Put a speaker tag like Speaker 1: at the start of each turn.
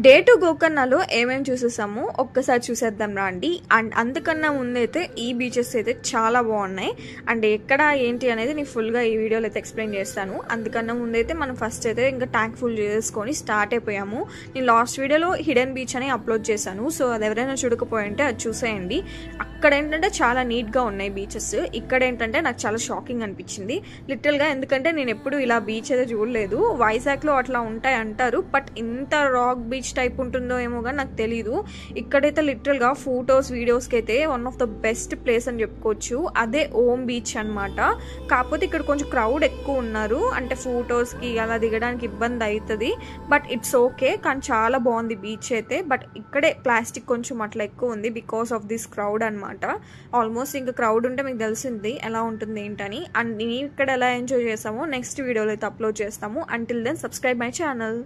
Speaker 1: Day to గోకర్ణలో ఏమేమి చూసేసాము ఒక్కసారి చూసేద్దాం రండి. అండ్ అంతకన్నా ముందైతే ఈ బీచెస్ అయితే చాలా బాగున్నాయి. అండ్ ఎక్కడ ఏంటి అనేది నేను ఫుల్గా ఈ వీడియోలో అయితే ఎక్స్ప్లెయిన్ చేస్తాను. అందుకన్నా ముందైతే మనం ఫస్ట్ అయితే ఇంకా ట్యాంక్ ఫుల్ చేసుకొని స్టార్ట్ అయిపోయాము. నేను లాస్ట్ వీడియోలో హిడెన్ బీచ్ అని అప్లోడ్ చేశాను. సో అది ఎవరైనా చూడకపోయింటే అది చూసేయండి. అక్కడ ఏంటంటే చాలా నీట్గా ఉన్నాయి బీచెస్. ఇక్కడ ఏంటంటే నాకు చాలా షాకింగ్ అనిపించింది లిటరల్గా. ఎందుకంటే నేను ఎప్పుడు ఇలా బీచ్ అయితే చూడలేదు. వైజాగ్లో అట్లా ఉంటాయి అంటారు, బట్ ఇంత రాక్ బీచ్ టైప్ ఉంటుందో ఏమో కానీ నాకు తెలీదు. ఇక్కడైతే లిటరల్ గా ఫోటోస్ వీడియోస్ కి అయితే one of the best place అని చెప్పుకోవచ్చు. అదే ఓం బీచ్ అనమాట. కాకపోతే ఇక్కడ కొంచెం క్రౌడ్ ఎక్కువ ఉన్నారు, అంటే ఫోటోస్ కి అలా దిగడానికి ఇబ్బంది అవుతుంది. బట్ ఇట్స్ ఓకే, కానీ చాలా బాగుంది బీచ్ అయితే. బట్ ఇక్కడే ప్లాస్టిక్ కొంచెం అట్లా ఎక్కువ ఉంది బికాస్ ఆఫ్ దిస్ క్రౌడ్ అనమాట. ఆల్మోస్ట్ ఇంకా క్రౌడ్ ఉంటే మీకు తెలిసింది ఎలా ఉంటుంది ఏంటని. అండ్ నేను ఇక్కడ ఎలా ఎంజాయ్ చేసామో నెక్స్ట్ వీడియోలో అయితే అప్లోడ్ చేస్తాము. Until then subscribe my channel.